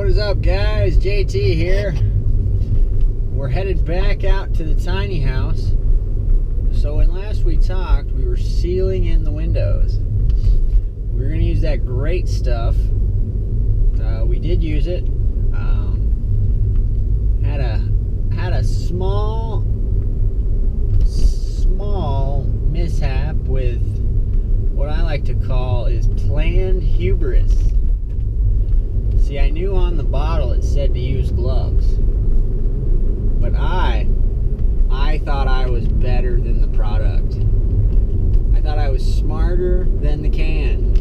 What is up, guys? JT here. We're headed back out to the tiny house. So when last we talked, we were sealing in the windows. We were going to use that great stuff. We did use it. Had a small mishap with what I like to call is planned hubris. See, I knew on the bottle it said to use gloves, but I thought I was better than the product. I thought I was smarter than the can.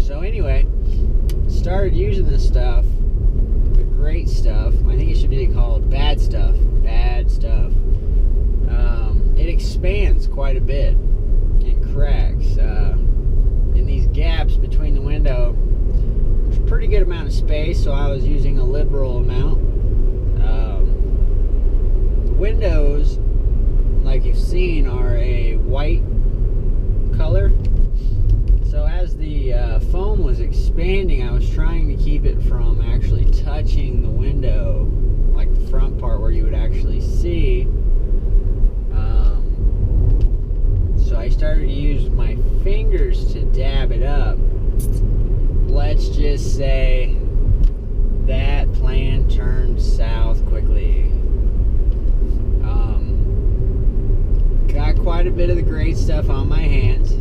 So anyway, started using this stuff, the great stuff. I think it should be called bad stuff. Bad stuff. It expands quite a bit and cracks. In these gaps between the window, there's a pretty good amount of space, so I was using a liberal amount. The windows, like you've seen, are a white color. So as the foam was expanding, I was trying to keep it from actually touching the window, like the front part where you would actually see. So I started to use my fingers to dab it up. Let's just say that plan turned south quickly. Got quite a bit of the great stuff on my hands,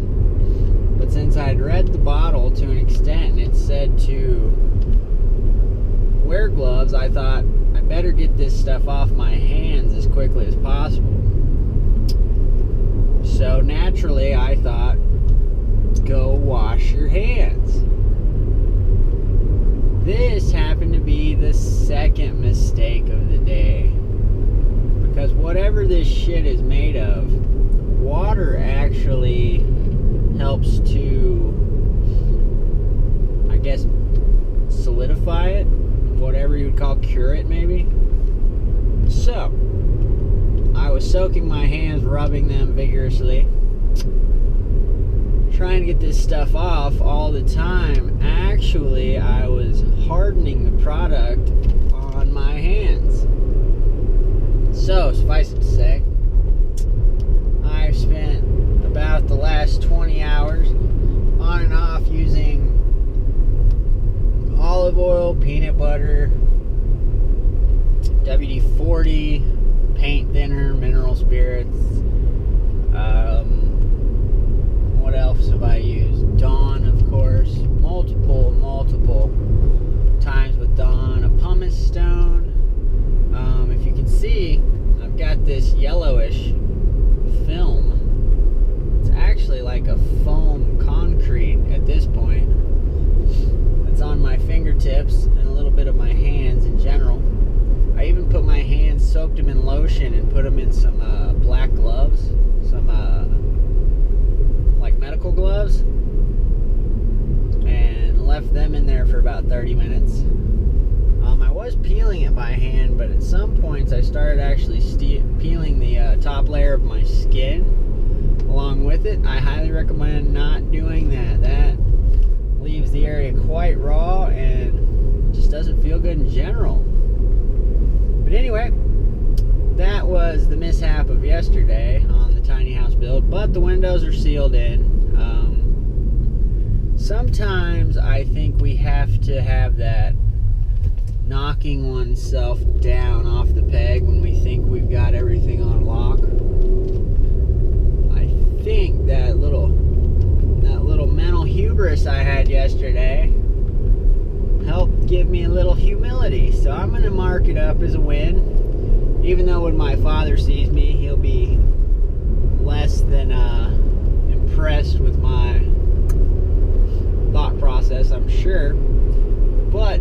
but since I'd read the bottle to an extent and it said to wear gloves, I thought I better get this stuff off my hands as quickly as possible. So naturally I thought, go wash your hands. This happened to be the second mistake of the day, because whatever this shit is made of, water actually helps to, I guess, solidify it, whatever you would call cure it maybe. So I was soaking my hands, rubbing them vigorously, trying to get this stuff off all the time. Actually, I was hardening the product on my hands. So, suffice it to say, I've spent about the last 20 hours on and off using olive oil, peanut butter, WD-40, paint thinner, mineral spirits. What else have I used? Dawn, of course. Multiple times with Dawn. A pumice stone. If you can see, I've got this yellowish film. It's actually like a foam concrete at this point. It's on my fingertips and a little bit of my hands in general. I even put my hands, soaked them in lotion and put them in some black gloves, some like medical gloves, and left them in there for about 30 minutes. I was peeling it by hand, but at some points I started actually peeling the top layer of my skin along with it. I highly recommend not doing that. That leaves the area quite raw and just doesn't feel good in general. But anyway, that was the mishap of yesterday on the tiny house build, but the windows are sealed in. Sometimes I think we have to have that knocking oneself down off the peg when we think we've got everything on lock. I think that little mental hubris I had yesterday helped give me a little humility. So I'm going to mark it up as a win, even though when my father sees me, he'll be less than impressed with my thought process, I'm sure. But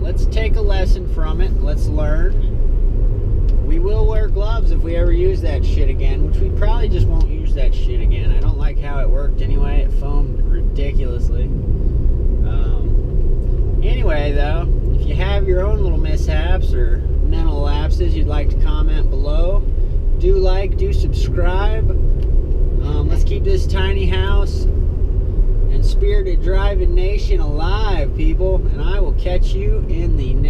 let's take a lesson from it. Let's learn. We will wear gloves if we ever use that shit again, which we probably just won't use that shit again. I don't like how it worked anyway. It foamed ridiculously. Anyway, though, if you have your own little mishaps or mental lapses you'd like to comment below, do like, do subscribe. Let's keep this tiny house and spirited driving nation alive. people, and I will catch you in the next